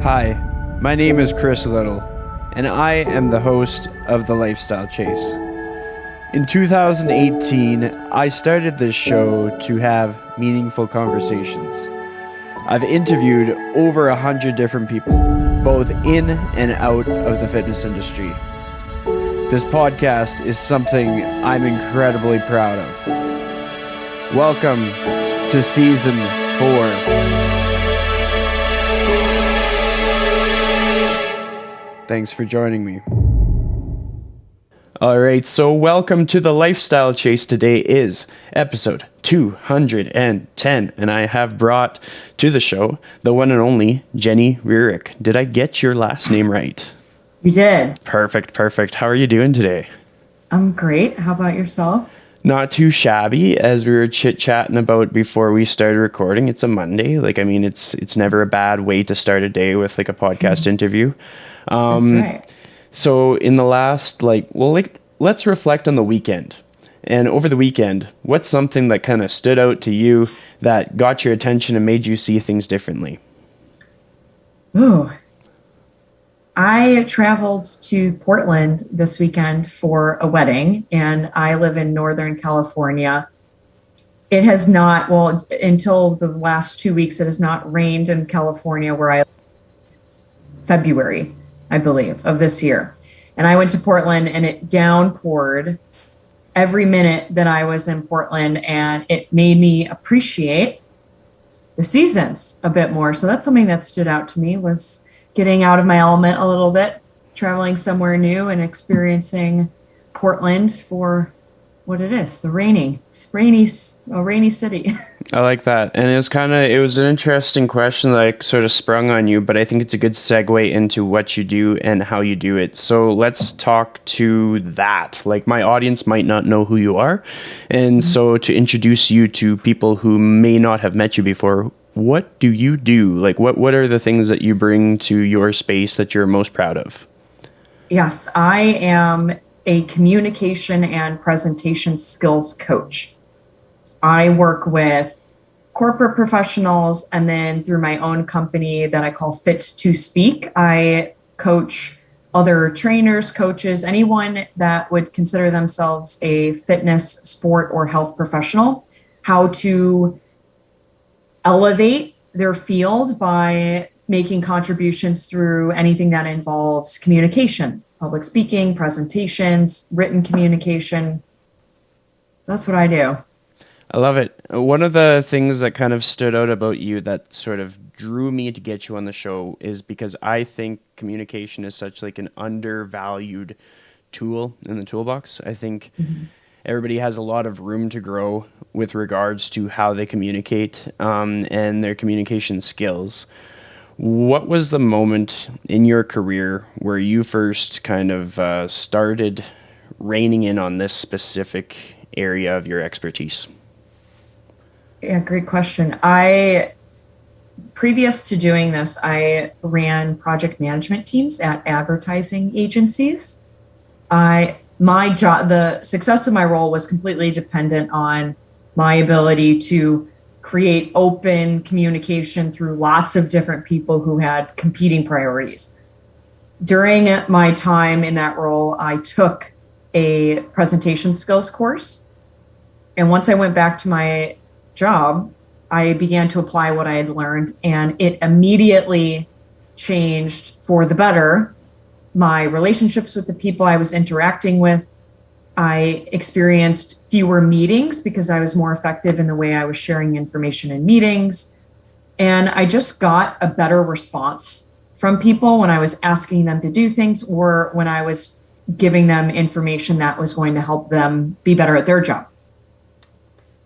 Hi, my name is Chris Little, and I am the host of The Lifestyle Chase. In 2018, I started this show to have meaningful conversations. I've interviewed over 100 different people, both in and out of the fitness industry. This podcast is something I'm incredibly proud of. Welcome to Season 4. Thanks for joining me. Alright, so welcome to the Lifestyle Chase. Today is episode 210, and I have brought to the show the one and only Jenny Rearick. Did I get your last name right? You did. Perfect. How are you doing today? I'm great. How about yourself? Not too shabby, as we were chit-chatting about before we started recording. It's a Monday. It's never a bad way to start a day with a podcast interview. That's right. So in the last, let's reflect on the weekend. And over the weekend, what's something that kind of stood out to you that got your attention and made you see things differently? Ooh. I traveled to Portland this weekend for a wedding, and I live in Northern California. It has not, until the last 2 weeks, it has not rained in California where I live. It's February, I believe, of this year. And I went to Portland and it downpoured every minute that I was in Portland, and it made me appreciate the seasons a bit more. So that's something that stood out to me, was getting out of my element a little bit, traveling somewhere new and experiencing Portland for what it is, a rainy city. I like that. And it was an interesting question that I sort of sprung on you, but I think it's a good segue into what you do and how you do it. So let's talk to that. My audience might not know who you are. And so to introduce you to people who may not have met you before, what do you do? What are the things that you bring to your space that you're most proud of? Yes, I am a communication and presentation skills coach. I work with corporate professionals, and then through my own company that I call Fit to Speak, I coach other trainers, coaches, anyone that would consider themselves a fitness, sport, or health professional, how to elevate their field by making contributions through anything that involves communication, public speaking, presentations, written communication. That's what I do. I love it. One of the things that kind of stood out about you that sort of drew me to get you on the show is because I think communication is such an undervalued tool in the toolbox. I think everybody has a lot of room to grow with regards to how they communicate and their communication skills. What was the moment in your career where you first kind of started reining in on this specific area of your expertise? Yeah, great question. Previous to doing this, I ran project management teams at advertising agencies. My job, the success of my role was completely dependent on my ability to create open communication through lots of different people who had competing priorities. During my time in that role, I took a presentation skills course. And once I went back to my job, I began to apply what I had learned, and it immediately changed for the better my relationships with the people I was interacting with. I experienced fewer meetings because I was more effective in the way I was sharing information in meetings. And I just got a better response from people when I was asking them to do things, or when I was giving them information that was going to help them be better at their job.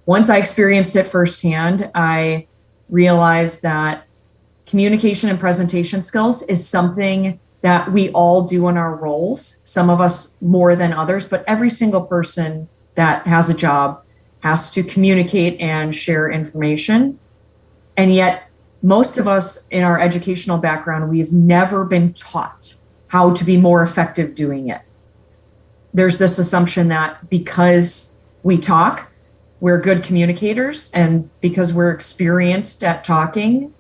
Once I experienced it firsthand, I realized that communication and presentation skills is something that we all do in our roles, some of us more than others, but every single person that has a job has to communicate and share information. And yet, most of us in our educational background, we've never been taught how to be more effective doing it. There's this assumption that because we talk, we're good communicators, and because we're experienced at talking,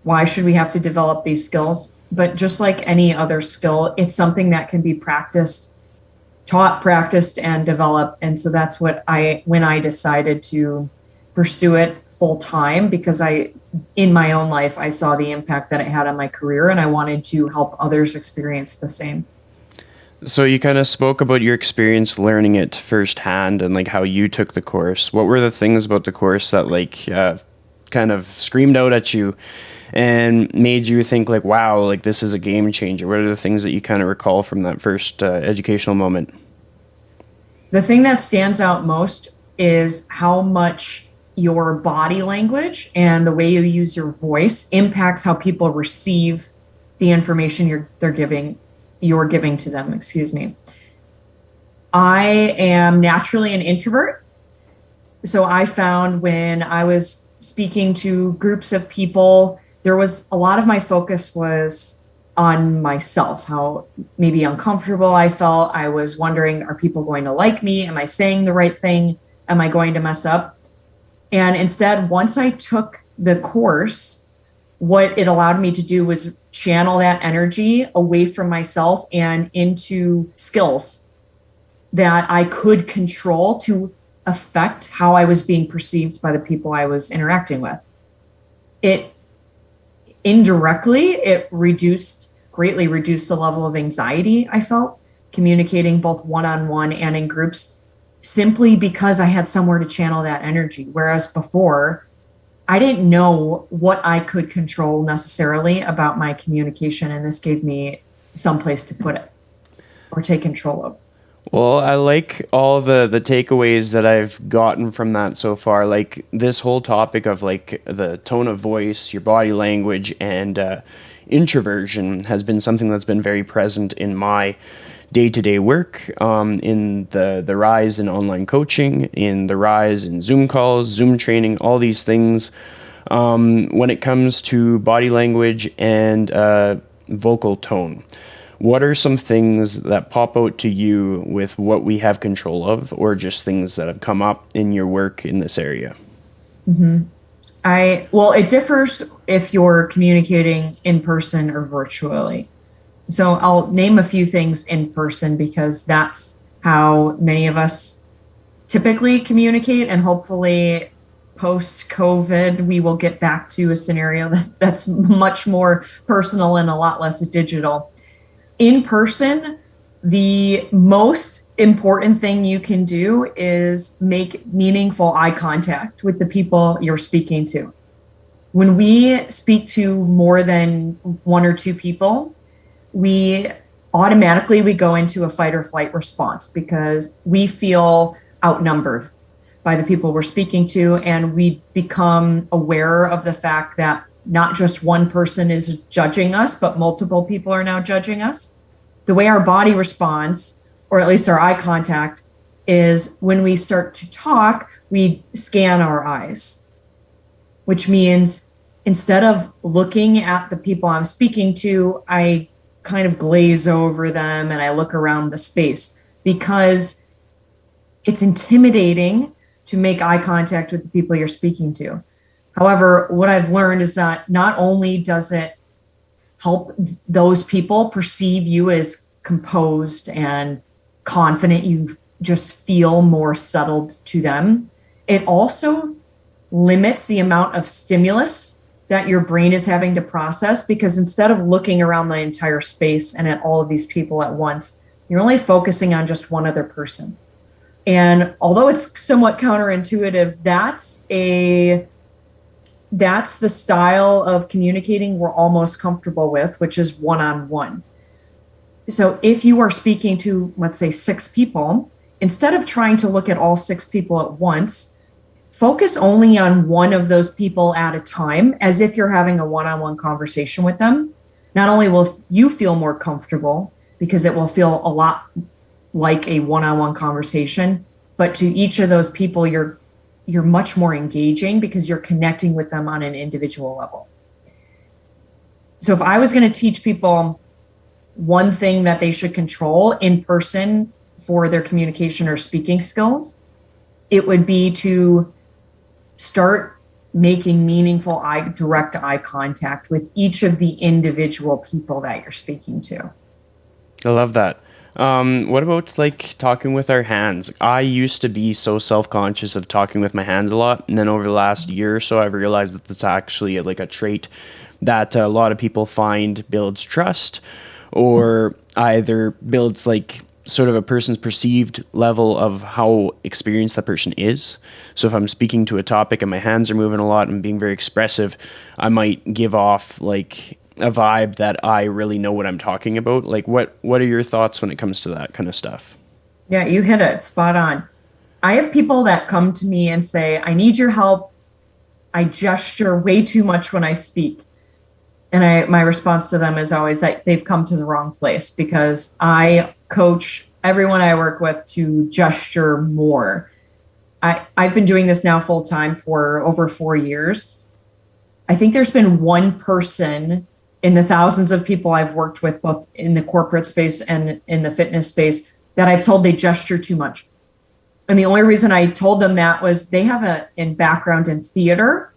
Why should we have to develop these skills? But just like any other skill, it's something that can be practiced, taught, practiced, and developed. And so that's when I decided to pursue it full time, because in my own life, I saw the impact that it had on my career, and I wanted to help others experience the same. So you kind of spoke about your experience learning it firsthand and like how you took the course. What were the things about the course that kind of screamed out at you and made you think like, wow, like this is a game changer? What are the things that you kind of recall from that first educational moment? The thing that stands out most is how much your body language and the way you use your voice impacts how people receive the information you're giving to them, excuse me. I am naturally an introvert. So I found when I was speaking to groups of people, there was a lot of my focus was on myself, how maybe uncomfortable I felt. I was wondering, are people going to like me? Am I saying the right thing? Am I going to mess up? And instead, once I took the course, what it allowed me to do was channel that energy away from myself and into skills that I could control to affect how I was being perceived by the people I was interacting with. It greatly reduced the level of anxiety I felt communicating both one-on-one and in groups, simply because I had somewhere to channel that energy. Whereas before, I didn't know what I could control necessarily about my communication, and this gave me some place to put it or take control of. Well, I like all the takeaways that I've gotten from that so far. Like this whole topic of like the tone of voice, your body language, and introversion has been something that's been very present in my day-to-day work, in the rise in online coaching, in the rise in Zoom calls, Zoom training, all these things. When it comes to body language and vocal tone, what are some things that pop out to you with what we have control of, or just things that have come up in your work in this area? Mm-hmm. Well, it differs if you're communicating in person or virtually. So I'll name a few things in person because that's how many of us typically communicate, and hopefully post-COVID, we will get back to a scenario that's much more personal and a lot less digital. In person, the most important thing you can do is make meaningful eye contact with the people you're speaking to. When we speak to more than one or two people, we go into a fight or flight response because we feel outnumbered by the people we're speaking to, and we become aware of the fact that not just one person is judging us, but multiple people are now judging us. The way our body responds, or at least our eye contact, is when we start to talk, we scan our eyes, which means instead of looking at the people I'm speaking to, I kind of glaze over them and I look around the space, because it's intimidating to make eye contact with the people you're speaking to. However, what I've learned is that not only does it help those people perceive you as composed and confident, you just feel more settled to them, it also limits the amount of stimulus that your brain is having to process, because instead of looking around the entire space and at all of these people at once, you're only focusing on just one other person. And although it's somewhat counterintuitive, that's the style of communicating we're almost comfortable with, which is one-on-one. So if you are speaking to, let's say, 6 people, instead of trying to look at all 6 people at once, focus only on one of those people at a time, as if you're having a one-on-one conversation with them. Not only will you feel more comfortable, because it will feel a lot like a one-on-one conversation, but to each of those people, you're much more engaging because you're connecting with them on an individual level. So if I was going to teach people one thing that they should control in person for their communication or speaking skills, it would be to start making meaningful direct eye contact with each of the individual people that you're speaking to. I love that. What about like talking with our hands? I used to be so self-conscious of talking with my hands a lot, and then over the last year or so, I've realized that that's actually like a trait that a lot of people find builds trust, or either builds like sort of a person's perceived level of how experienced that person is. So if I'm speaking to a topic and my hands are moving a lot and being very expressive, I might give off like a vibe that I really know what I'm talking about. Like what are your thoughts when it comes to that kind of stuff? Yeah, you hit it spot on. I have people that come to me and say, I need your help. I gesture way too much when I speak. And my response to them is always that they've come to the wrong place, because I coach everyone I work with to gesture more. I've been doing this now full time for over 4 years. I think there's been one person in the thousands of people I've worked with, both in the corporate space and in the fitness space, that I've told they gesture too much. And the only reason I told them that was they have a background in theater,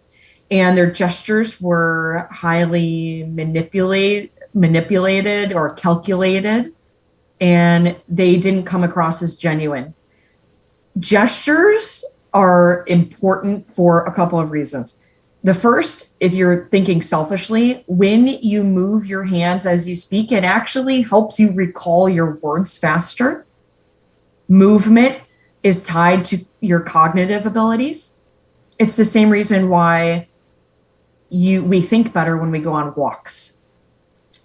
and their gestures were highly manipulated or calculated, and they didn't come across as genuine. Gestures are important for a couple of reasons. The first, if you're thinking selfishly, when you move your hands as you speak, it actually helps you recall your words faster. Movement is tied to your cognitive abilities. It's the same reason why we think better when we go on walks,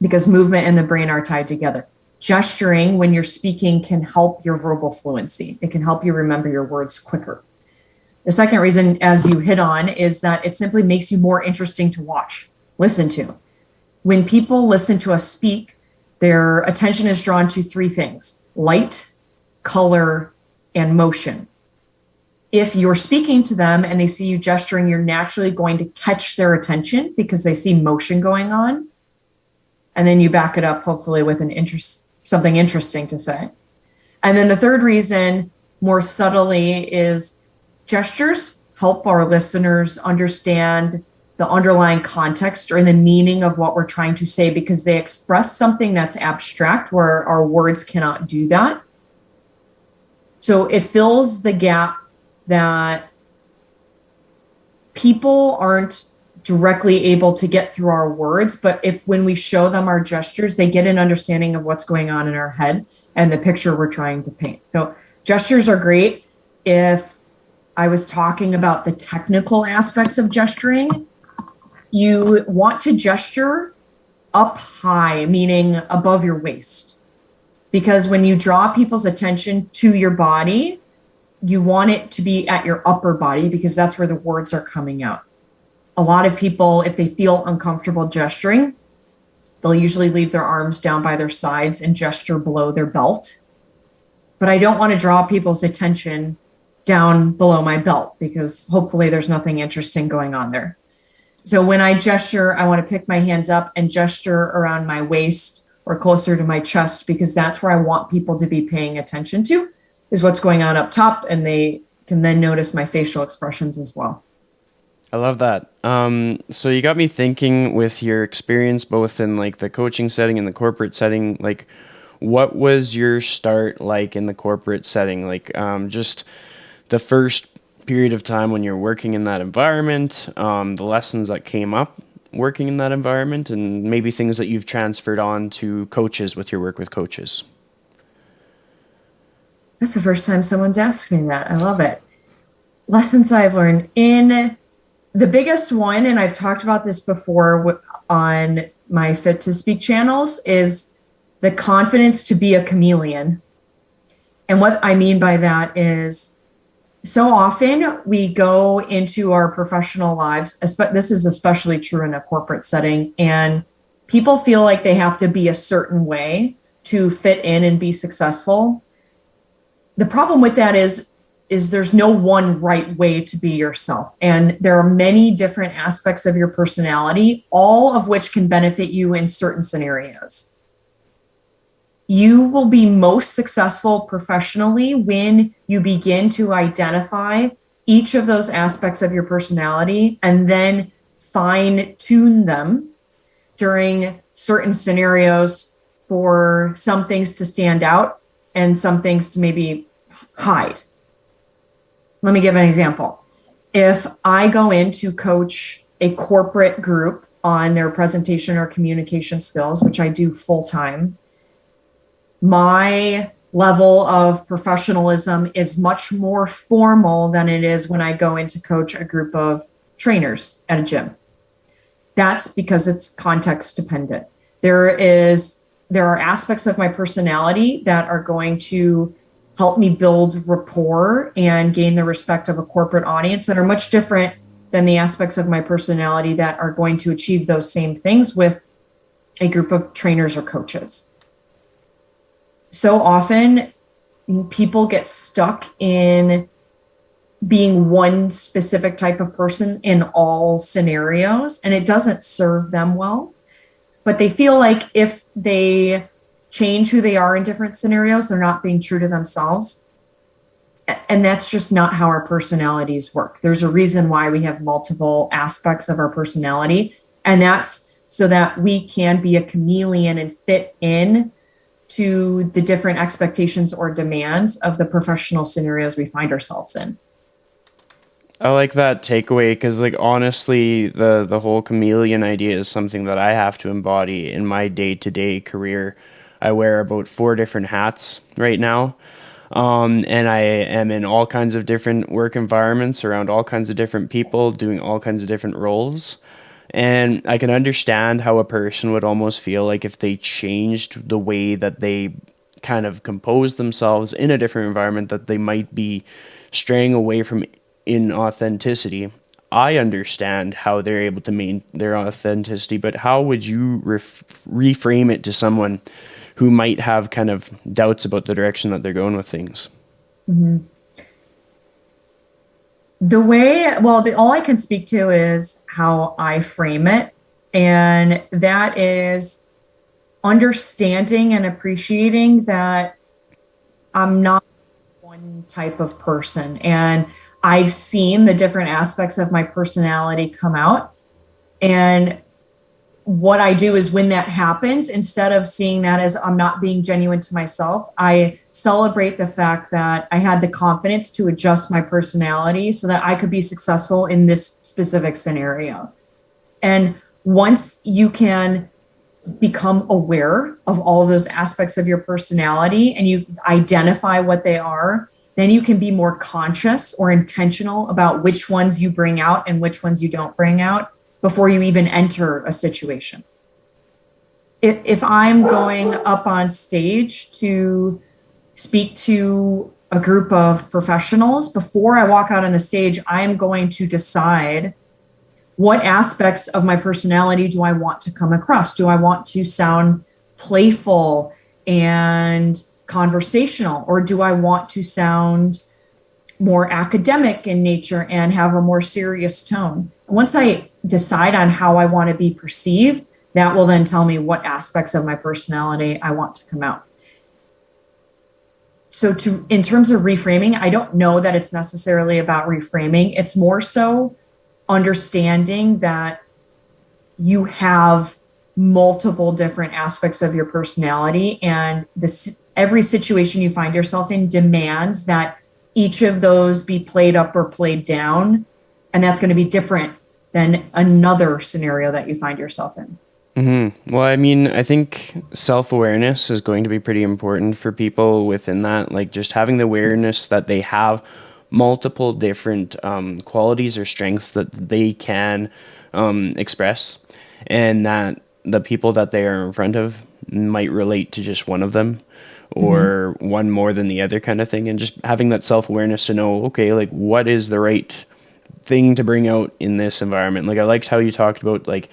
because movement and the brain are tied together. Gesturing when you're speaking can help your verbal fluency. It can help you remember your words quicker. The second reason, as you hit on, is that it simply makes you more interesting to watch, listen to. When people listen to us speak, their attention is drawn to three things: light, color, and motion. If you're speaking to them and they see you gesturing, you're naturally going to catch their attention because they see motion going on. And then you back it up, hopefully, with something interesting to say. And then the third reason, more subtly, is gestures help our listeners understand the underlying context or the meaning of what we're trying to say, because they express something that's abstract where our words cannot do that. So it fills the gap that people aren't directly able to get through our words, but when we show them our gestures, they get an understanding of what's going on in our head and the picture we're trying to paint. So gestures are great. If I was talking about the technical aspects of gesturing, you want to gesture up high, meaning above your waist, because when you draw people's attention to your body, you want it to be at your upper body, because that's where the words are coming out. A lot of people, if they feel uncomfortable gesturing, they'll usually leave their arms down by their sides and gesture below their belt. But I don't want to draw people's attention down below my belt, because hopefully there's nothing interesting going on there. So when I gesture, I want to pick my hands up and gesture around my waist or closer to my chest, because that's where I want people to be paying attention to, is what's going on up top, and they can then notice my facial expressions as well. I love that. So you got me thinking, with your experience both in like the coaching setting and the corporate setting, like what was your start like in the corporate setting? Like just the first period of time when you're working in that environment, the lessons that came up working in that environment, and maybe things that you've transferred on to coaches with your work with coaches. That's the first time someone's asked me that. I love it. Lessons I've learned. In the biggest one, and I've talked about this before on my Fit to Speak channels, is the confidence to be a chameleon. And what I mean by that is, so often we go into our professional lives, this is especially true in a corporate setting, and people feel like they have to be a certain way to fit in and be successful. The problem with that is there's no one right way to be yourself. And there are many different aspects of your personality, all of which can benefit you in certain scenarios. You will be most successful professionally when you begin to identify each of those aspects of your personality and then fine tune them during certain scenarios for some things to stand out and some things to maybe hide. Let me give an example. If I go in to coach a corporate group on their presentation or communication skills, which I do full time, my level of professionalism is much more formal than it is when I go in to coach a group of trainers at a gym. That's because it's context dependent. There are aspects of my personality that are going to help me build rapport and gain the respect of a corporate audience that are much different than the aspects of my personality that are going to achieve those same things with a group of trainers or coaches. So often people get stuck in being one specific type of person in all scenarios, and it doesn't serve them well. But they feel like if they change who they are in different scenarios, they're not being true to themselves. And that's just not how our personalities work. There's a reason why we have multiple aspects of our personality, and that's so that we can be a chameleon and fit in to the different expectations or demands of the professional scenarios we find ourselves in. I like that takeaway because, like, honestly, the whole chameleon idea is something that I have to embody in my day-to-day career. I wear about 4 different hats right now. And I am in all kinds of different work environments around all kinds of different people doing all kinds of different roles. And I can understand how a person would almost feel like if they changed the way that they kind of compose themselves in a different environment, that they might be straying away from inauthenticity. I understand how they're able to maintain their authenticity, but how would you reframe it to someone who might have kind of doubts about the direction that they're going with things? Mm-hmm. All I can speak to is how I frame it. And that is understanding and appreciating that I'm not one type of person. And I've seen the different aspects of my personality come out. And what I do is when that happens, instead of seeing that as I'm not being genuine to myself, I celebrate the fact that I had the confidence to adjust my personality so that I could be successful in this specific scenario. And once you can become aware of all of those aspects of your personality and you identify what they are, then you can be more conscious or intentional about which ones you bring out and which ones you don't bring out before you even enter a situation. If I'm going up on stage to speak to a group of professionals, before I walk out on the stage, I am going to decide what aspects of my personality do I want to come across? Do I want to sound playful and conversational, or do I want to sound more academic in nature and have a more serious tone? Once I decide on how I want to be perceived, that will then tell me what aspects of my personality I want to come out. So in terms of reframing, I don't know that it's necessarily about reframing. It's more so understanding that you have multiple different aspects of your personality, and every situation you find yourself in demands that each of those be played up or played down. And that's going to be different than another scenario that you find yourself in. Mm-hmm. Well, I mean, I think self-awareness is going to be pretty important for people within that, like just having the awareness that they have multiple different qualities or strengths that they can express, and that the people that they are in front of might relate to just one of them or one more than the other kind of thing. And just having that self-awareness to know, okay, like what is the right thing to bring out in this environment. Like I liked how you talked about like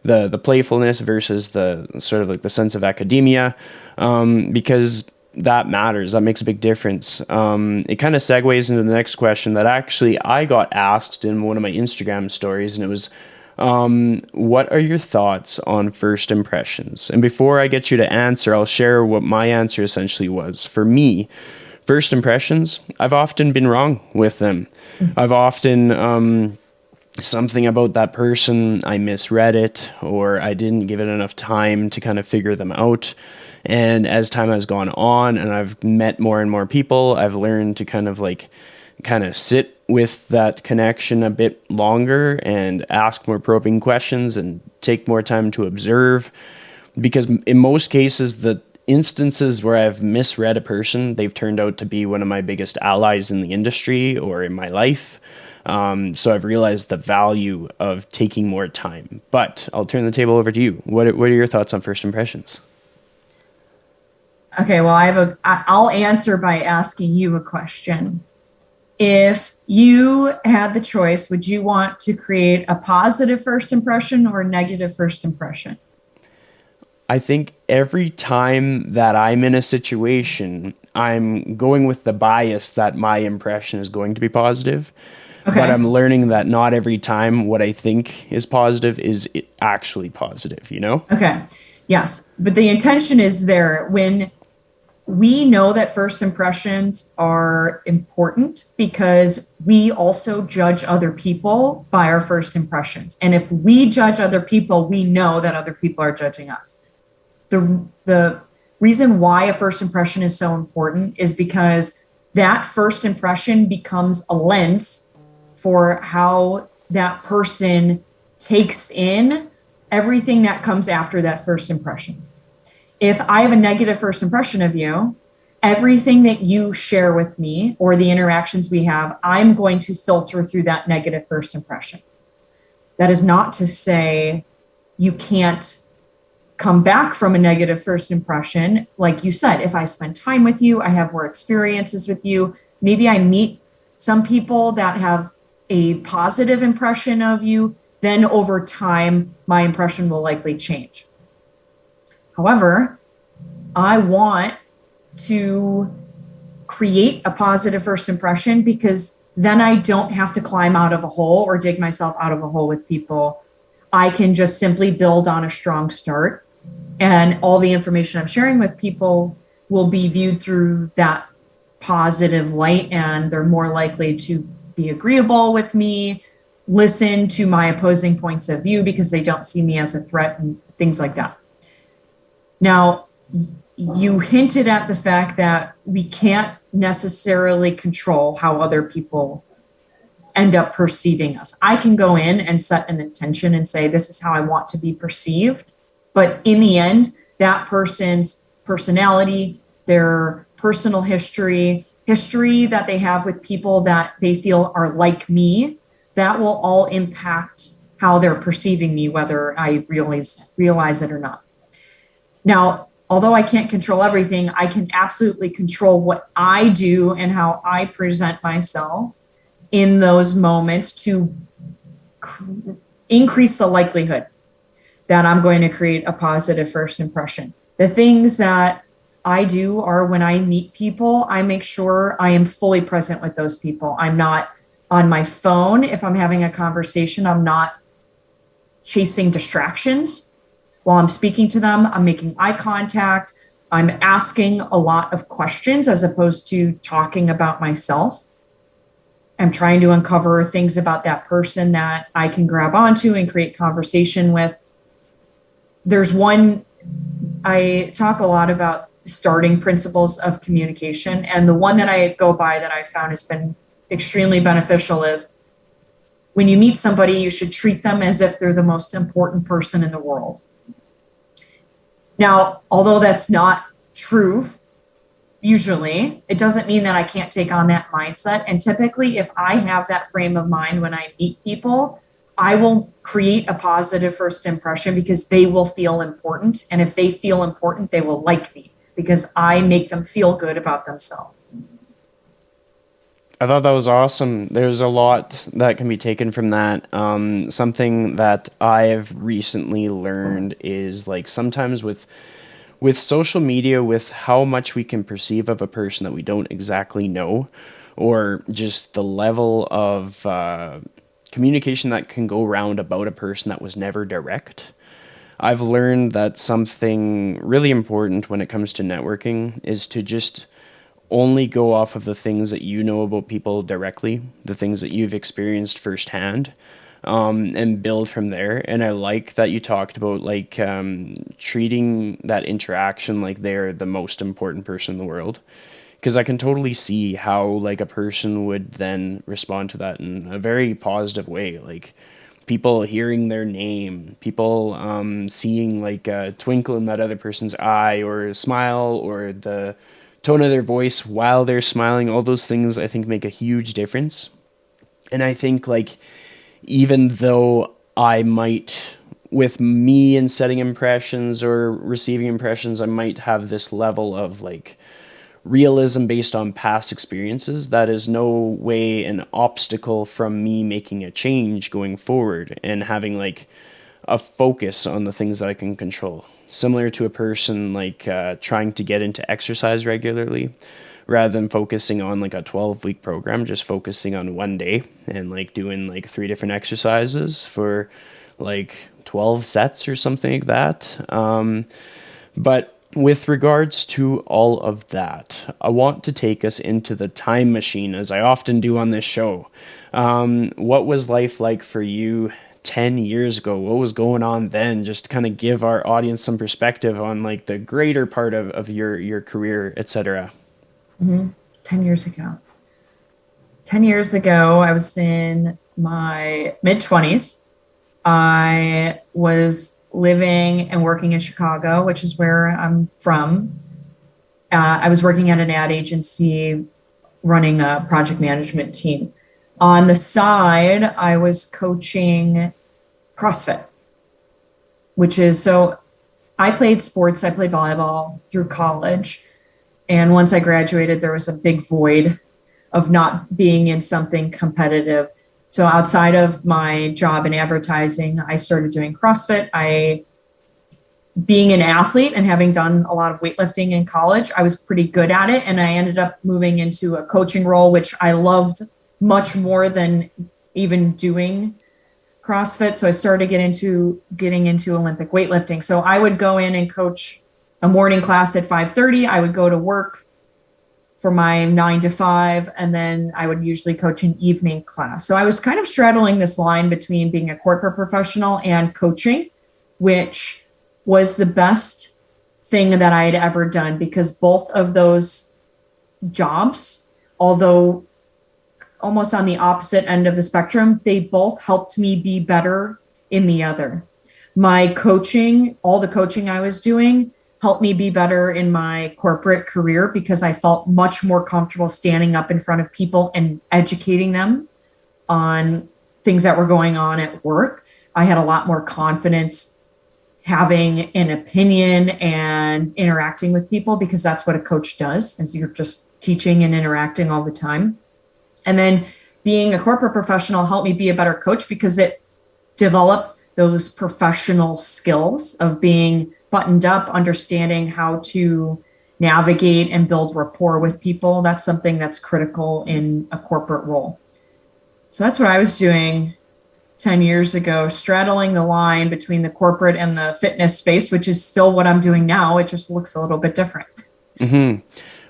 the playfulness versus the sort of like the sense of academia, because that matters. That makes a big difference. It kind of segues into the next question that actually I got asked in one of my Instagram stories, and it was, what are your thoughts on first impressions? And before I get you to answer, I'll share what my answer essentially was. For me, first impressions, I've often been wrong with them. I've often, something about that person, I misread it, or I didn't give it enough time to kind of figure them out. And as time has gone on and I've met more and more people, I've learned to kind of sit with that connection a bit longer and ask more probing questions and take more time to observe. Because in most cases, the instances where I've misread a person, they've turned out to be one of my biggest allies in the industry or in my life. So I've realized the value of taking more time. But I'll turn the table over to you. What are your thoughts on first impressions? Okay, well, I'll answer by asking you a question. If you had the choice, would you want to create a positive first impression or a negative first impression? I think every time that I'm in a situation, I'm going with the bias that my impression is going to be positive. But Okay. I'm learning that not every time what I think is positive is actually positive, you know? Okay. Yes. But the intention is there when we know that first impressions are important because we also judge other people by our first impressions. And if we judge other people, we know that other people are judging us. The reason why a first impression is so important is because that first impression becomes a lens for how that person takes in everything that comes after that first impression. If I have a negative first impression of you, everything that you share with me or the interactions we have, I'm going to filter through that negative first impression. That is not to say you can't come back from a negative first impression. Like you said, if I spend time with you, I have more experiences with you, maybe I meet some people that have a positive impression of you, then over time, my impression will likely change. However, I want to create a positive first impression because then I don't have to climb out of a hole or dig myself out of a hole with people. I can just simply build on a strong start, and all the information I'm sharing with people will be viewed through that positive light, and they're more likely to be agreeable with me, listen to my opposing points of view because they don't see me as a threat and things like that. Now, you hinted at the fact that we can't necessarily control how other people end up perceiving us. I can go in and set an intention and say, this is how I want to be perceived. But in the end, that person's personality, their personal history that they have with people that they feel are like me, that will all impact how they're perceiving me, whether I realize it or not. Now, although I can't control everything, I can absolutely control what I do and how I present myself in those moments to increase the likelihood that I'm going to create a positive first impression. The things that I do are when I meet people, I make sure I am fully present with those people. I'm not on my phone. If I'm having a conversation, I'm not chasing distractions. While I'm speaking to them, I'm making eye contact. I'm asking a lot of questions as opposed to talking about myself. I'm trying to uncover things about that person that I can grab onto and create conversation with. There's one, I talk a lot about starting principles of communication. And the one that I go by that I found has been extremely beneficial is when you meet somebody, you should treat them as if they're the most important person in the world. Now, although that's not true, usually, it doesn't mean that I can't take on that mindset. And typically, if I have that frame of mind when I meet people, I will create a positive first impression because they will feel important. And if they feel important, they will like me because I make them feel good about themselves. I thought that was awesome. There's a lot that can be taken from that. Something that I've recently learned is like sometimes with social media, with how much we can perceive of a person that we don't exactly know, or just the level of communication that can go around about a person that was never direct. I've learned that something really important when it comes to networking is to just only go off of the things that you know about people directly, the things that you've experienced firsthand, and build from there. And I like that you talked about like treating that interaction like they're the most important person in the world, because I can totally see how like a person would then respond to that in a very positive way. Like people hearing their name, people seeing like a twinkle in that other person's eye, or a smile, or the tone of their voice while they're smiling. All those things I think make a huge difference. And I think like even though I might, with me and setting impressions or receiving impressions, I might have this level of like realism based on past experiences, that is no way an obstacle from me making a change going forward and having like a focus on the things that I can control. Similar to a person like trying to get into exercise regularly, rather than focusing on like a 12-week program, just focusing on one day and like doing like 3 different exercises for like 12 sets or something like that. But with regards to all of that, I want to take us into the time machine, as I often do on this show. What was life like for you 10 years ago? What was going on then? Just to kind of give our audience some perspective on like the greater part of your career, etc. 10 years ago. 10 years ago, I was in my mid 20s. I was living and working in Chicago, which is where I'm from. I was working at an ad agency running a project management team. On the side, I was coaching CrossFit, which is so I played sports. I played volleyball through college. And once I graduated, there was a big void of not being in something competitive. So outside of my job in advertising, I started doing CrossFit. Being an athlete and having done a lot of weightlifting in college, I was pretty good at it. And I ended up moving into a coaching role, which I loved much more than even doing CrossFit. So I started getting into Olympic weightlifting. So I would go in and coach a morning class at 5:30. I would go to work for my 9 to 5, and then I would usually coach an evening class. So I was kind of straddling this line between being a corporate professional and coaching, which was the best thing that I had ever done, because both of those jobs, although almost on the opposite end of the spectrum, they both helped me be better in the other. My coaching, all the coaching I was doing, helped me be better in my corporate career because I felt much more comfortable standing up in front of people and educating them on things that were going on at work. I had a lot more confidence having an opinion and interacting with people, because that's what a coach does, is you're just teaching and interacting all the time. And then being a corporate professional helped me be a better coach because it developed those professional skills of being buttoned up, understanding how to navigate and build rapport with people. That's something that's critical in a corporate role. So that's what I was doing 10 years ago, straddling the line between the corporate and the fitness space, which is still what I'm doing now. It just looks a little bit different. Mm-hmm.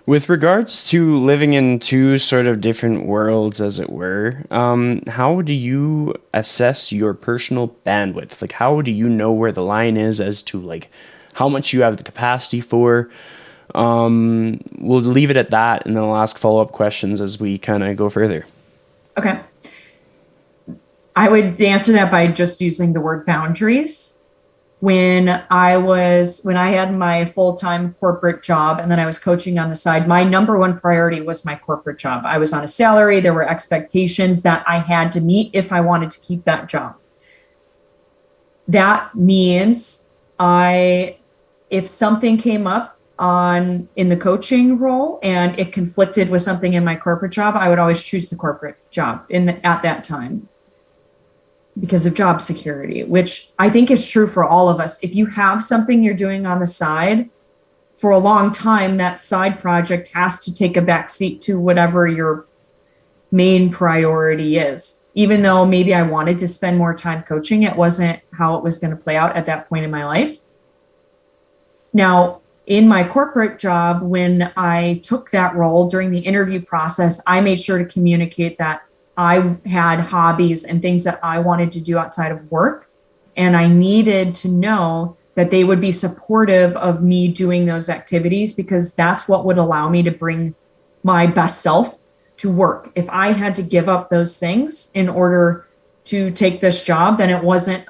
With regards to living in two sort of different worlds, as it were, how do you assess your personal bandwidth? Like, how do you know where the line is as to like how much you have the capacity for? We'll leave it at that, and then I'll ask follow-up questions as we kind of go further. Okay. I would answer that by just using the word boundaries. When I had my full-time corporate job and then I was coaching on the side, my number one priority was my corporate job. I was on a salary. There were expectations that I had to meet if I wanted to keep that job. That means if something came up in the coaching role and it conflicted with something in my corporate job, I would always choose the corporate job at that time, because of job security, which I think is true for all of us. If you have something you're doing on the side for a long time, that side project has to take a backseat to whatever your main priority is. Even though maybe I wanted to spend more time coaching, it wasn't how it was going to play out at that point in my life. Now, in my corporate job, when I took that role during the interview process, I made sure to communicate that I had hobbies and things that I wanted to do outside of work. And I needed to know that they would be supportive of me doing those activities, because that's what would allow me to bring my best self to work. If I had to give up those things in order to take this job, then it wasn't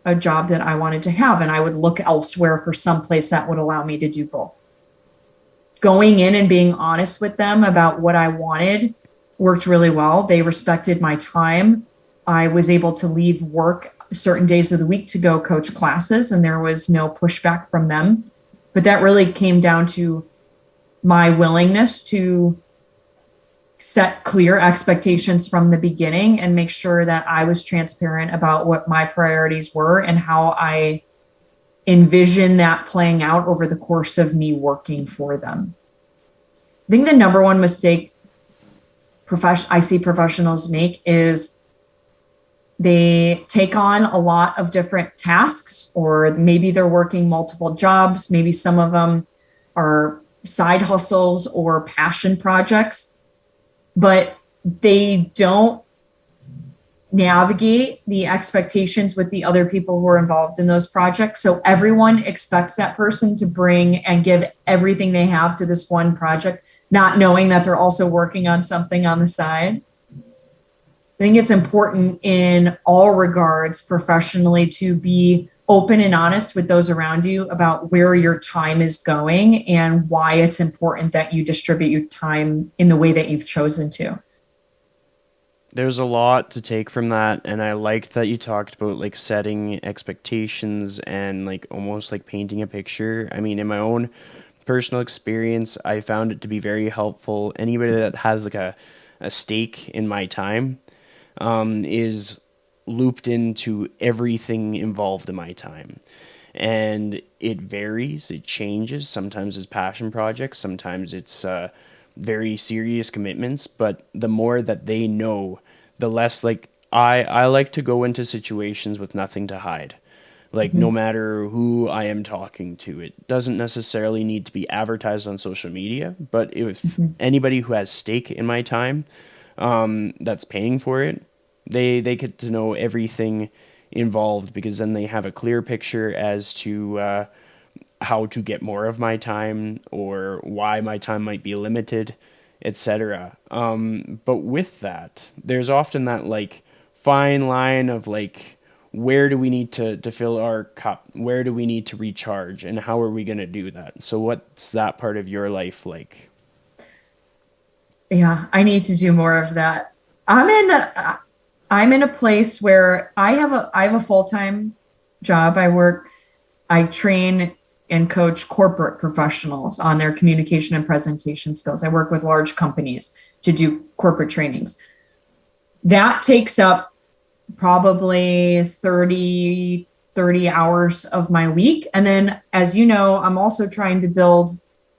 a job that I wanted to have. And I would look elsewhere for some place that would allow me to do both. Going in and being honest with them about what I wanted worked really well. They respected my time. I was able to leave work certain days of the week to go coach classes, and there was no pushback from them. But that really came down to my willingness to set clear expectations from the beginning and make sure that I was transparent about what my priorities were and how I envision that playing out over the course of me working for them. I think the number one mistake I see professionals make is they take on a lot of different tasks, or maybe they're working multiple jobs. Maybe some of them are side hustles or passion projects, but they don't navigate the expectations with the other people who are involved in those projects. So everyone expects that person to bring and give everything they have to this one project, not knowing that they're also working on something on the side. I think it's important in all regards professionally to be open and honest with those around you about where your time is going and why it's important that you distribute your time in the way that you've chosen to. There's a lot to take from that, and I liked that you talked about like setting expectations and like almost like painting a picture. I mean, in my own personal experience, I found it to be very helpful. Anybody that has like a stake in my time is looped into everything involved in my time. And it varies, it changes. Sometimes it's passion projects, sometimes it's very serious commitments, but the more that they know, the less like I like to go into situations with nothing to hide. Like no matter who I am talking to, it doesn't necessarily need to be advertised on social media, but if anybody who has stake in my time that's paying for it, they get to know everything involved, because then they have a clear picture as to how to get more of my time or why my time might be limited, etc. But with that, there's often that like fine line of like, where do we need to fill our cup? Where do we need to recharge? And how are we going to do that? So what's that part of your life like? Yeah, I need to do more of that. I'm in a place where I have a full-time job. I train and coach corporate professionals on their communication and presentation skills. I work with large companies to do corporate trainings. That takes up probably 30 hours of my week. And then, as you know, I'm also trying to build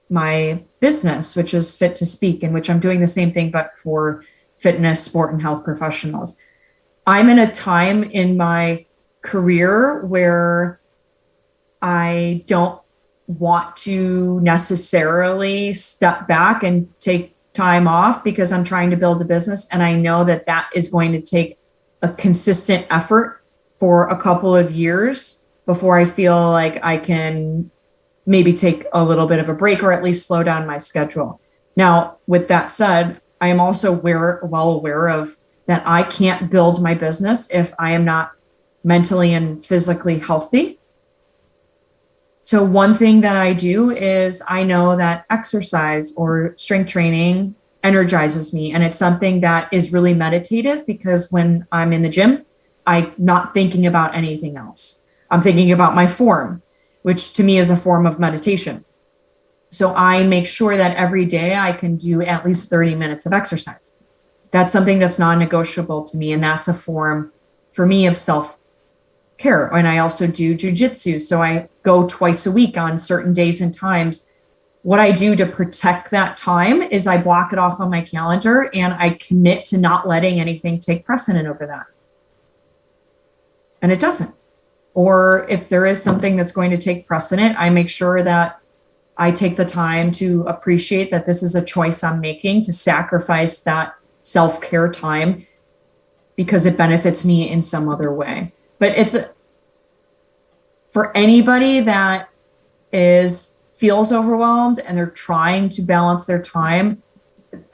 my business, which is Fit to Speak, in which I'm doing the same thing, but for fitness, sport, and health professionals. I'm in a time in my career where I don't want to necessarily step back and take time off because I'm trying to build a business. And I know that that is going to take a consistent effort for a couple of years before I feel like I can maybe take a little bit of a break or at least slow down my schedule. Now, with that said, I am also well aware of that I can't build my business if I am not mentally and physically healthy. So one thing that I do is I know that exercise or strength training energizes me. And it's something that is really meditative, because when I'm in the gym, I'm not thinking about anything else. I'm thinking about my form, which to me is a form of meditation. So I make sure that every day I can do at least 30 minutes of exercise. That's something that's non-negotiable to me. And that's a form for me of self-care. And I also do jujitsu. So I go twice a week on certain days and times. What I do to protect that time is I block it off on my calendar and I commit to not letting anything take precedent over that. And it doesn't. Or if there is something that's going to take precedent, I make sure that I take the time to appreciate that this is a choice I'm making to sacrifice that self-care time because it benefits me in some other way. But it's for anybody that feels overwhelmed and they're trying to balance their time,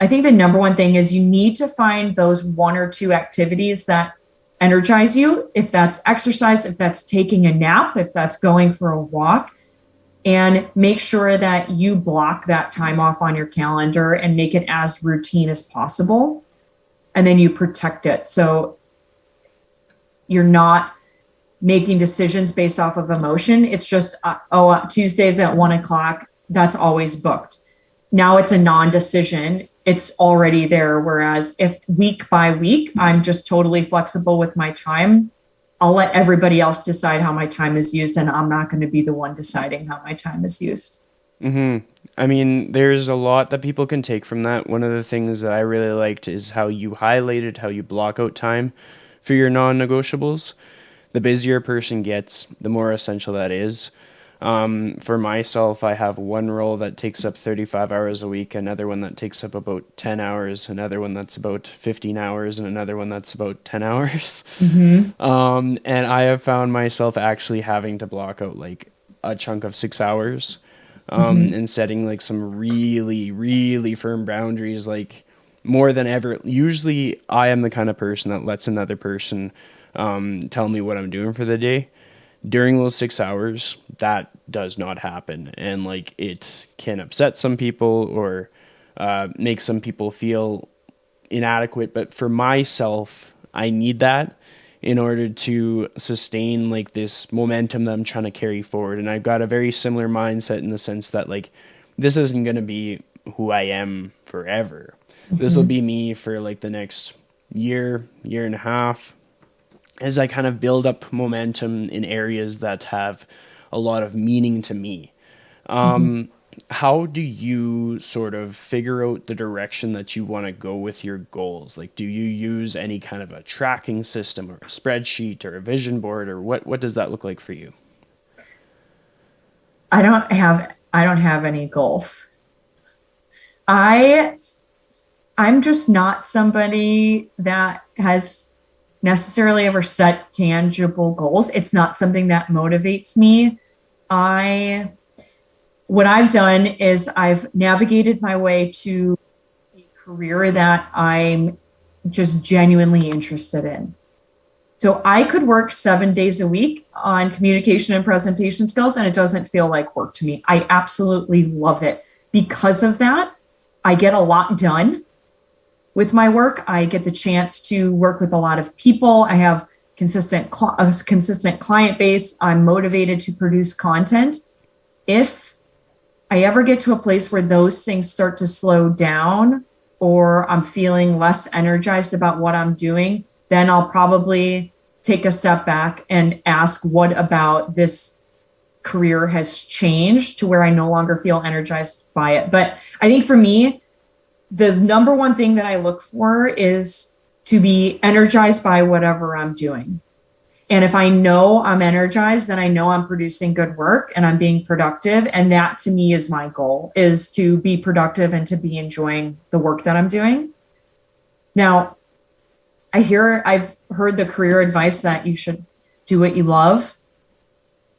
I think the number one thing is you need to find those one or two activities that energize you. If that's exercise, if that's taking a nap, if that's going for a walk, and make sure that you block that time off on your calendar and make it as routine as possible. And then you protect it. So you're not making decisions based off of emotion. It's just, Tuesdays at 1:00, that's always booked. Now it's a non-decision. It's already there. Whereas if week by week, I'm just totally flexible with my time, I'll let everybody else decide how my time is used, and I'm not going to be the one deciding how my time is used. Mm-hmm. I mean, there's a lot that people can take from that. One of the things that I really liked is how you highlighted how you block out time for your non-negotiables. The busier a person gets, the more essential that is. For myself, I have one role that takes up 35 hours a week, another one that takes up about 10 hours, another one that's about 15 hours, and another one that's about 10 hours. Mm-hmm. And I have found myself actually having to block out like a chunk of 6 hours, and setting like some really, really firm boundaries, like more than ever. Usually I am the kind of person that lets another person tell me what I'm doing for the day. During those 6 hours, that does not happen. And like it can upset some people or make some people feel inadequate. But for myself, I need that in order to sustain like this momentum that I'm trying to carry forward. And I've got a very similar mindset in the sense that like this isn't going to be who I am forever. This will be me for like the next year and a half, as I kind of build up momentum in areas that have a lot of meaning to me. How do you sort of figure out the direction that you want to go with your goals? Like, do you use any kind of a tracking system or a spreadsheet or a vision board, or what does that look like for you? I don't have any goals. I'm just not somebody that has necessarily ever set tangible goals. It's not something that motivates me. What I've done is I've navigated my way to a career that I'm just genuinely interested in. So I could work 7 days a week on communication and presentation skills, and it doesn't feel like work to me. I absolutely love it. Because of that, I get a lot done with my work. I get the chance to work with a lot of people. I have a consistent client base. I'm motivated to produce content. If I ever get to a place where those things start to slow down or I'm feeling less energized about what I'm doing, then I'll probably take a step back and ask what about this career has changed to where I no longer feel energized by it. But I think for me, the number one thing that I look for is to be energized by whatever I'm doing. And if I know I'm energized, then I know I'm producing good work and I'm being productive. And that to me is my goal, is to be productive and to be enjoying the work that I'm doing. Now, I've heard the career advice that you should do what you love.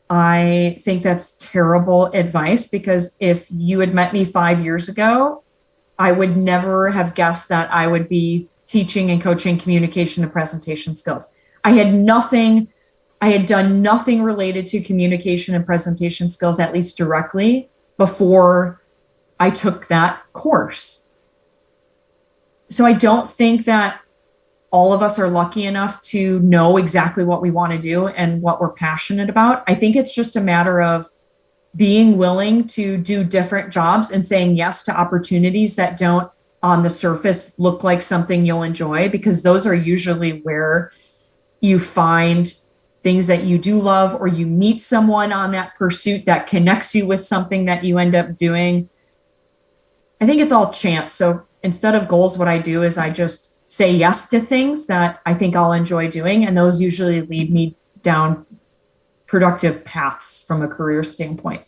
I think that's terrible advice, because if you had met me 5 years ago, I would never have guessed that I would be teaching and coaching communication and presentation skills. I had done nothing related to communication and presentation skills, at least directly, before I took that course. So I don't think that all of us are lucky enough to know exactly what we want to do and what we're passionate about. I think it's just a matter of being willing to do different jobs and saying yes to opportunities that don't on the surface look like something you'll enjoy, because those are usually where you find things that you do love, or you meet someone on that pursuit that connects you with something that you end up doing. I think it's all chance. So instead of goals, what I do is I just say yes to things that I think I'll enjoy doing. And those usually lead me down productive paths from a career standpoint.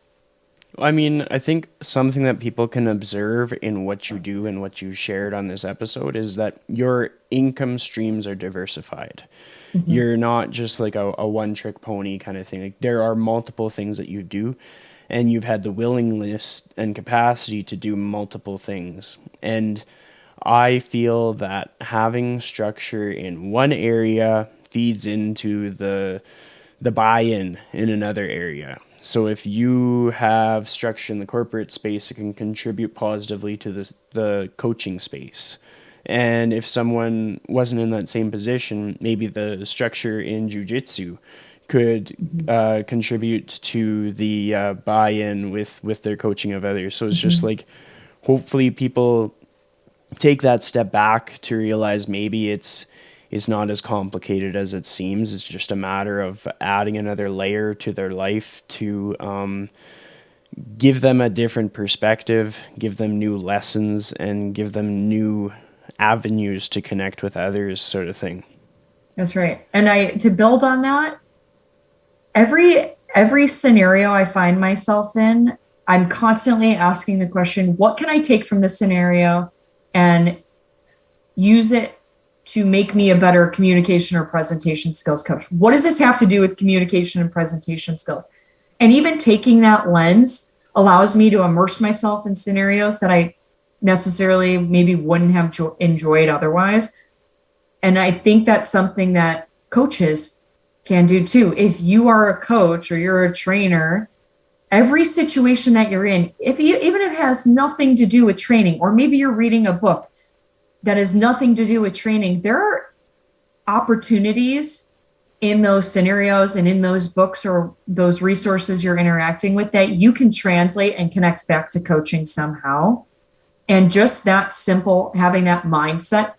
I mean, I think something that people can observe in what you do and what you shared on this episode is that your income streams are diversified. Mhm. You're not just like a one trick pony kind of thing. Like there are multiple things that you do, and you've had the willingness and capacity to do multiple things. And I feel that having structure in one area feeds into the buy-in in another area. So if you have structure in the corporate space, it can contribute positively to the coaching space. And if someone wasn't in that same position, maybe the structure in jujitsu could Mhm. contribute to the buy-in with their coaching of others. So it's just Mhm. like hopefully people take that step back to realize maybe it's not as complicated as it seems. It's just a matter of adding another layer to their life to give them a different perspective, give them new lessons, and give them new avenues to connect with others, sort of thing. That's right. And to build on that, every scenario I find myself in, I'm constantly asking the question, what can I take from this scenario and use it to make me a better communication or presentation skills coach? What does this have to do with communication and presentation skills? And even taking that lens allows me to immerse myself in scenarios that I necessarily maybe wouldn't have enjoyed otherwise. And I think that's something that coaches can do too. If you are a coach or you're a trainer, every situation that you're in, even if it has nothing to do with training, or maybe you're reading a book that has nothing to do with training, there are opportunities in those scenarios and in those books or those resources you're interacting with that you can translate and connect back to coaching somehow. And just that simple, having that mindset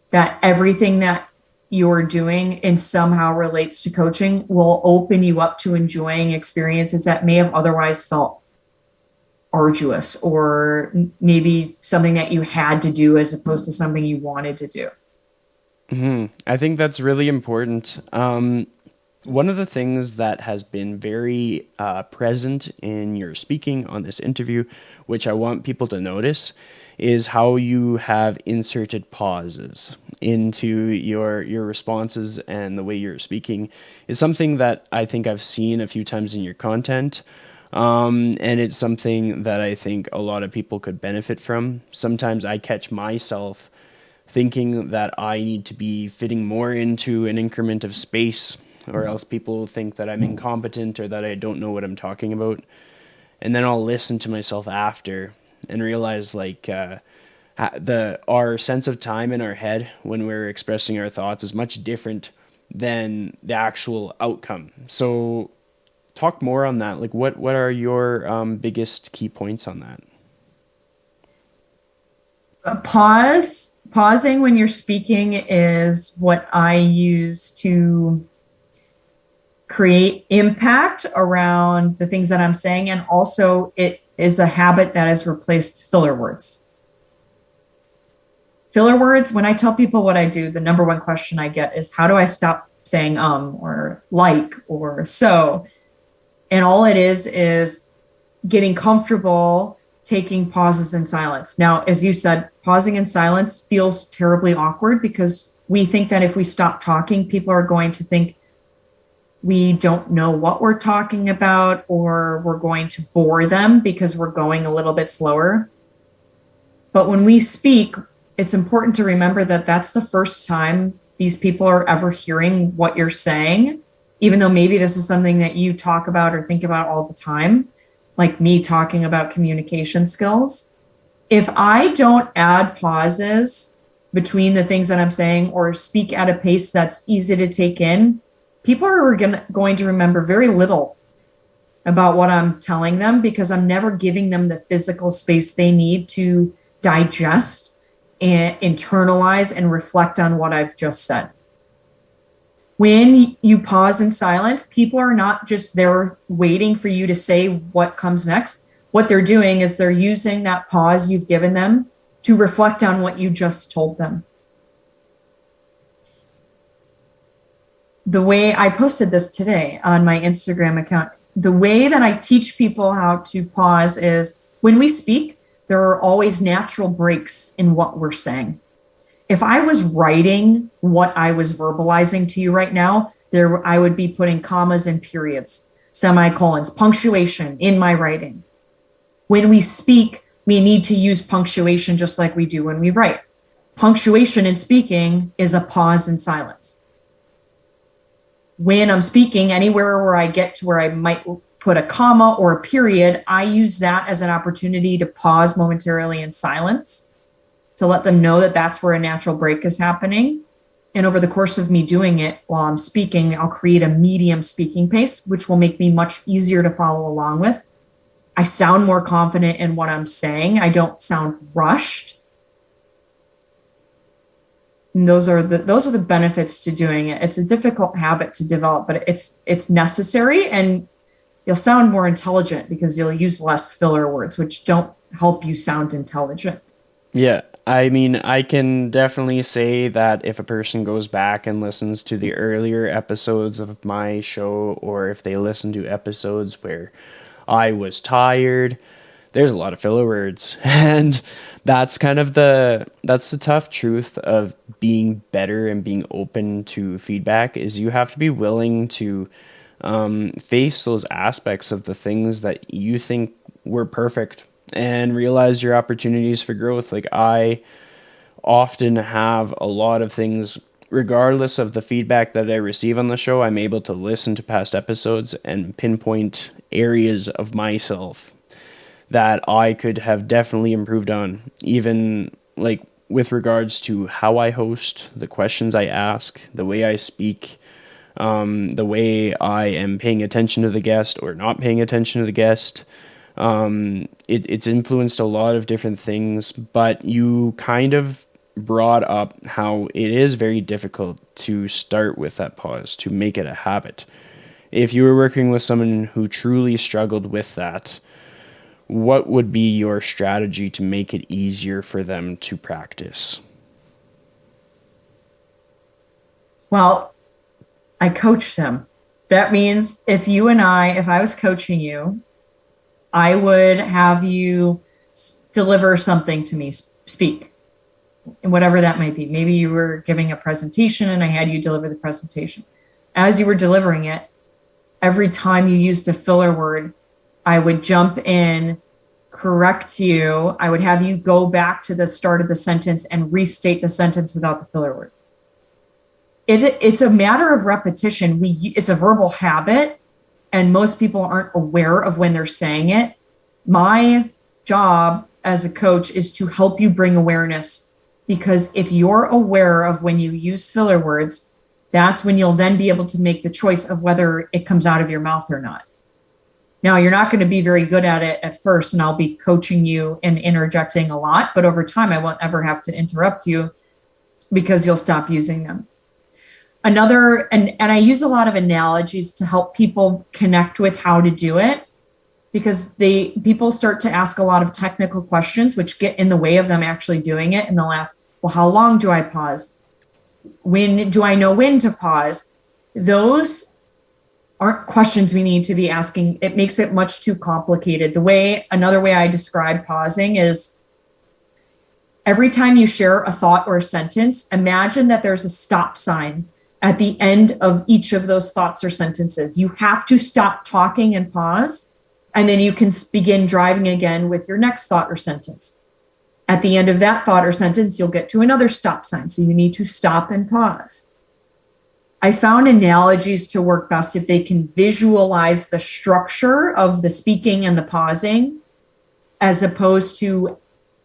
that everything that you're doing and somehow relates to coaching will open you up to enjoying experiences that may have otherwise felt arduous or maybe something that you had to do as opposed to something you wanted to do. I think that's really important. One of the things that has been very present in your speaking on this interview, which I want people to notice, is how you have inserted pauses into your responses, and the way you're speaking is something that I think I've seen a few times in your content. And it's something that I think a lot of people could benefit from. Sometimes I catch myself thinking that I need to be fitting more into an increment of space, or else people think that I'm incompetent or that I don't know what I'm talking about. And then I'll listen to myself after and realize like the our sense of time in our head when we're expressing our thoughts is much different than the actual outcome. So talk more on that. Like what are your biggest key points on that? Pausing when you're speaking is what I use to create impact around the things that I'm saying. And also, it is a habit that has replaced filler words. Filler words, when I tell people what I do, the number one question I get is, how do I stop saying or like or so? And all it is getting comfortable taking pauses in silence. Now, as you said, pausing in silence feels terribly awkward because we think that if we stop talking, people are going to think we don't know what we're talking about, or we're going to bore them because we're going a little bit slower. But when we speak, it's important to remember that that's the first time these people are ever hearing what you're saying, even though maybe this is something that you talk about or think about all the time, like me talking about communication skills. If I don't add pauses between the things that I'm saying or speak at a pace that's easy to take in, people are going to remember very little about what I'm telling them because I'm never giving them the physical space they need to digest and internalize and reflect on what I've just said. When you pause in silence, people are not just there waiting for you to say what comes next. What they're doing is they're using that pause you've given them to reflect on what you just told them. The way I posted this today on my Instagram account, the way that I teach people how to pause is when we speak, there are always natural breaks in what we're saying. If I was writing what I was verbalizing to you right now, there I would be putting commas and periods, semicolons, punctuation in my writing. When we speak, we need to use punctuation just like we do when we write. Punctuation in speaking is a pause and silence. When I'm speaking, anywhere where I get to where I might put a comma or a period, I use that as an opportunity to pause momentarily in silence to let them know that that's where a natural break is happening. And over the course of me doing it while I'm speaking, I'll create a medium speaking pace, which will make me much easier to follow along with. I sound more confident in what I'm saying. I don't sound rushed. And those are the benefits to doing it. It's a difficult habit to develop, but it's necessary, and you'll sound more intelligent because you'll use less filler words, which don't help you sound intelligent. Yeah, I mean, I can definitely say that if a person goes back and listens to the earlier episodes of my show, or if they listen to episodes where I was tired, there's a lot of filler words. And that's kind of that's the tough truth of being better and being open to feedback, is you have to be willing to face those aspects of the things that you think were perfect and realize your opportunities for growth. Like, I often have a lot of things, regardless of the feedback that I receive on the show, I'm able to listen to past episodes and pinpoint areas of myself that I could have definitely improved on, even like with regards to how I host, the questions I ask, the way I speak, the way I am paying attention to the guest or not paying attention to the guest. It's influenced a lot of different things, but you kind of brought up how it is very difficult to start with that pause, to make it a habit. If you were working with someone who truly struggled with that, what would be your strategy to make it easier for them to practice? Well, I coach them. That means if I was coaching you, I would have you deliver something to me, speak, and whatever that might be. Maybe you were giving a presentation and I had you deliver the presentation. As you were delivering it, every time you used a filler word, I would jump in, correct you. I would have you go back to the start of the sentence and restate the sentence without the filler word. It's a matter of repetition. It's a verbal habit, and most people aren't aware of when they're saying it. My job as a coach is to help you bring awareness, because if you're aware of when you use filler words, that's when you'll then be able to make the choice of whether it comes out of your mouth or not. Now, you're not going to be very good at it at first, and I'll be coaching you and interjecting a lot, but over time, I won't ever have to interrupt you because you'll stop using them. And I use a lot of analogies to help people connect with how to do it, because people start to ask a lot of technical questions, which get in the way of them actually doing it. And they'll ask, well, how long do I pause? When do I know when to pause? Those aren't questions we need to be asking. It makes it much too complicated. Another way I describe pausing is every time you share a thought or a sentence, imagine that there's a stop sign at the end of each of those thoughts or sentences. You have to stop talking and pause, and then you can begin driving again with your next thought or sentence. At the end of that thought or sentence, you'll get to another stop sign. So you need to stop and pause. I found analogies to work best if they can visualize the structure of the speaking and the pausing, as opposed to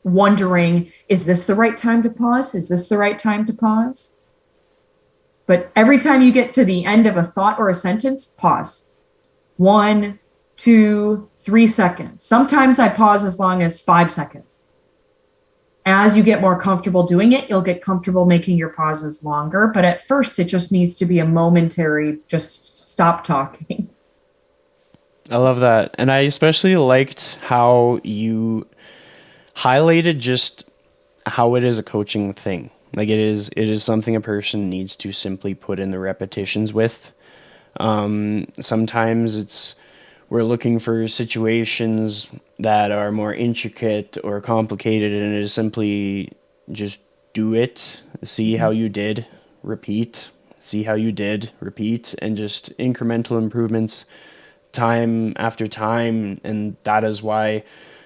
wondering, is this the right time to pause? Is this the right time to pause? But every time you get to the end of a thought or a sentence, pause. 1, 2, 3 seconds. Sometimes I pause as long as 5 seconds. As you get more comfortable doing it, you'll get comfortable making your pauses longer. But at first, it just needs to be a momentary, just stop talking. I love that. And I especially liked how you highlighted just how it is a coaching thing. Like, it is something a person needs to simply put in the repetitions with. Sometimes it's we're looking for situations that are more intricate or complicated, and it is simply just do it, see how you did, repeat, see how you did, repeat, and just incremental improvements time after time. And that is why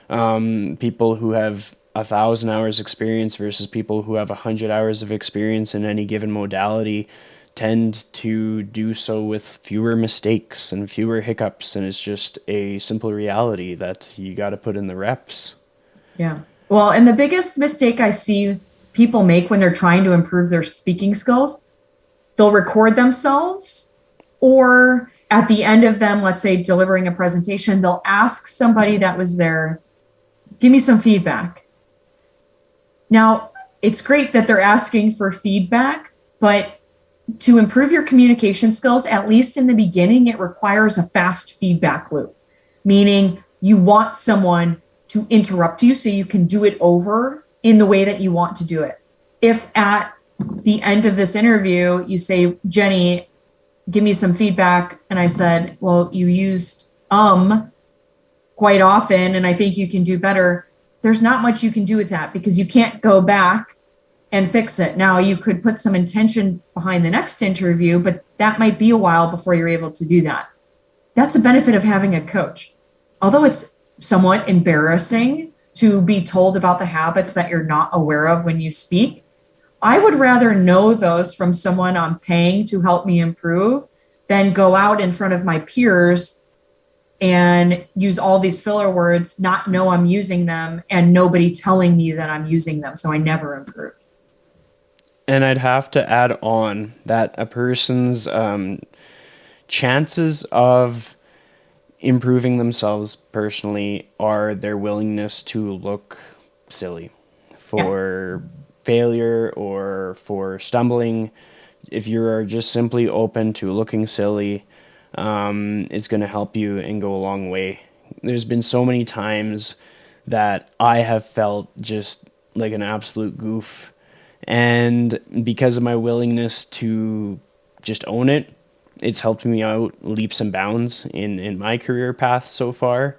people who have 1,000 hours experience versus people who have 100 hours of experience in any given modality tend to do so with fewer mistakes and fewer hiccups. And it's just a simple reality that you got to put in the reps. Yeah. Well, and the biggest mistake I see people make when they're trying to improve their speaking skills, they'll record themselves, or at the end of them, let's say delivering a presentation, they'll ask somebody that was there, give me some feedback. Now, it's great that they're asking for feedback, but to improve your communication skills, at least in the beginning, it requires a fast feedback loop, meaning you want someone to interrupt you so you can do it over in the way that you want to do it. If at the end of this interview, you say, Jenny, give me some feedback. And I said, well, you used quite often, and I think you can do better. There's not much you can do with that because you can't go back and fix it. Now, you could put some intention behind the next interview, but that might be a while before you're able to do that. That's a benefit of having a coach. Although it's somewhat embarrassing to be told about the habits that you're not aware of when you speak, I would rather know those from someone I'm paying to help me improve than go out in front of my peers and use all these filler words, not know I'm using them, and nobody telling me that I'm using them, so I never improve. And I'd have to add on that a person's chances of improving themselves personally are their willingness to look silly for failure or for stumbling. If you are just simply open to looking silly, it's going to help you and go a long way. There's been so many times that I have felt just like an absolute goof. And because of my willingness to just own it, it's helped me out leaps and bounds in my career path so far.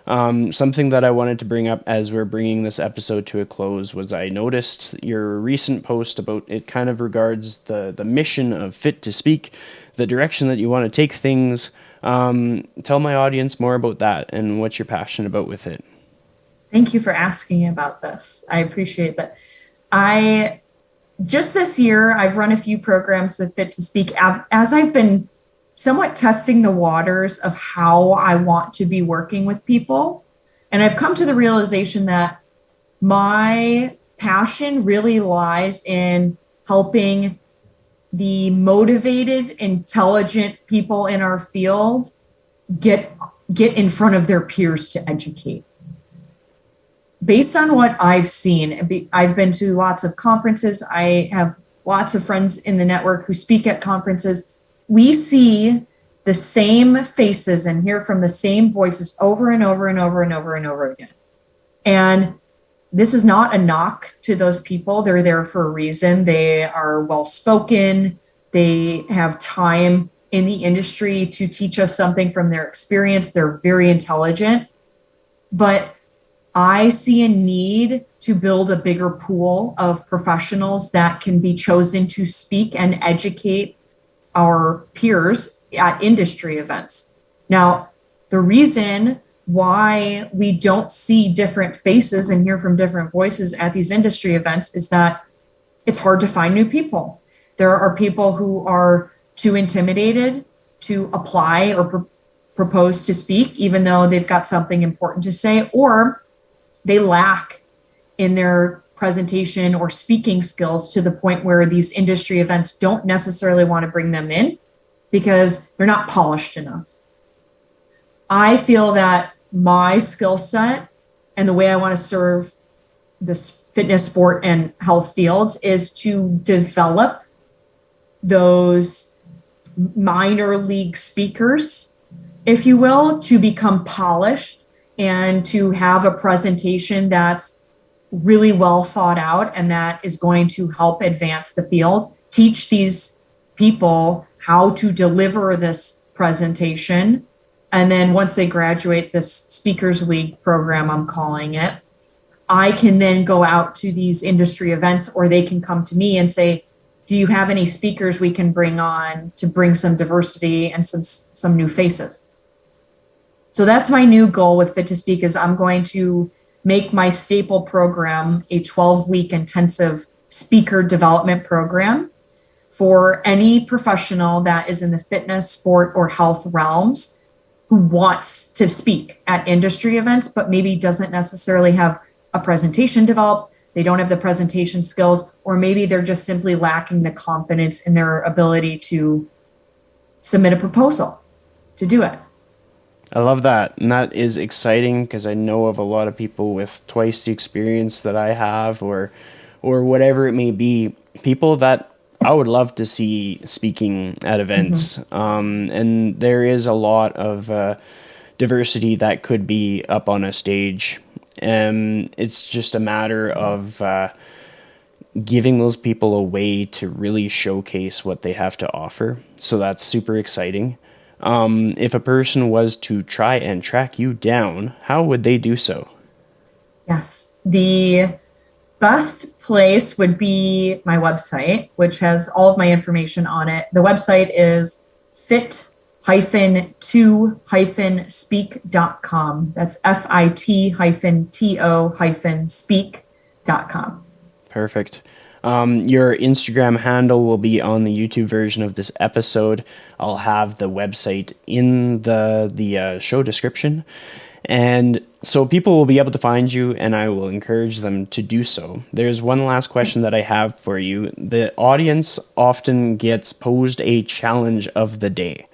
Something that I wanted to bring up as we're bringing this episode to a close was I noticed your recent post about it kind of regards the mission of Fit to Speak, the direction that you want to take things. Tell my audience more about that and what you're passionate about with it. Thank you for asking about this. I appreciate that. Just this year, I've run a few programs with Fit to Speak as I've been somewhat testing the waters of how I want to be working with people. And I've come to the realization that my passion really lies in helping the motivated, intelligent people in our field get in front of their peers to educate. Based on what I've seen, I've been to lots of conferences. I have lots of friends in the network who speak at conferences. We see the same faces and hear from the same voices over and over and over and over and over again. And this is not a knock to those people. They're there for a reason. They are well-spoken. They have time in the industry to teach us something from their experience. They're very intelligent. But I see a need to build a bigger pool of professionals that can be chosen to speak and educate our peers at industry events. Now, the reason why we don't see different faces and hear from different voices at these industry events is that it's hard to find new people. There are people who are too intimidated to apply or propose to speak, even though they've got something important to say, or they lack in their presentation or speaking skills to the point where these industry events don't necessarily want to bring them in because they're not polished enough. I feel that my skill set and the way I want to serve the fitness, sport, and health fields is to develop those minor league speakers, if you will, to become polished and to have a presentation that's really well thought out and that is going to help advance the field, teach these people how to deliver this presentation And then once they graduate this Speakers League program, I'm calling it, I can then go out to these industry events, or they can come to me and say, do you have any speakers we can bring on to bring some diversity and some new faces? So that's my new goal with Fit to Speak, is I'm going to make my staple program a 12-week intensive speaker development program for any professional that is in the fitness, sport, or health realms who wants to speak at industry events, but maybe doesn't necessarily have a presentation developed. They don't have the presentation skills, or maybe they're just simply lacking the confidence in their ability to submit a proposal to do it. I love that. And that is exciting because I know of a lot of people with twice the experience that I have, or whatever it may be, people that I would love to see speaking at events. And there is a lot of diversity that could be up on a stage. And it's just a matter of giving those people a way to really showcase what they have to offer. So that's super exciting. If a person was to try and track you down, how would they do so? Yes. The best place would be my website, which has all of my information on it. The website is fit-to-speak.com. That's fit-to-speak.com. Perfect. Your Instagram handle will be on the YouTube version of this episode. I'll have the website in the show description. And so people will be able to find you, and I will encourage them to do so. There's one last question that I have for you. The audience often gets posed a challenge of the day.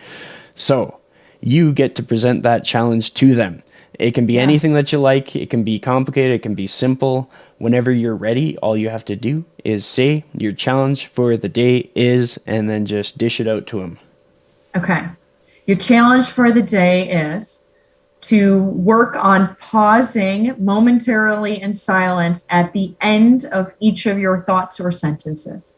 So you get to present that challenge to them. It can be anything that you like. It can be complicated. It can be simple. Whenever you're ready, all you have to do is say your challenge for the day is, and then just dish it out to them. Okay. Your challenge for the day is to work on pausing momentarily in silence at the end of each of your thoughts or sentences.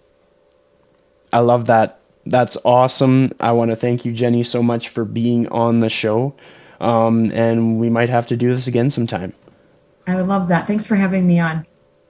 I love that. That's awesome. I want to thank you, Jenny, so much for being on the show. And we might have to do this again sometime. I would love that. Thanks for having me on.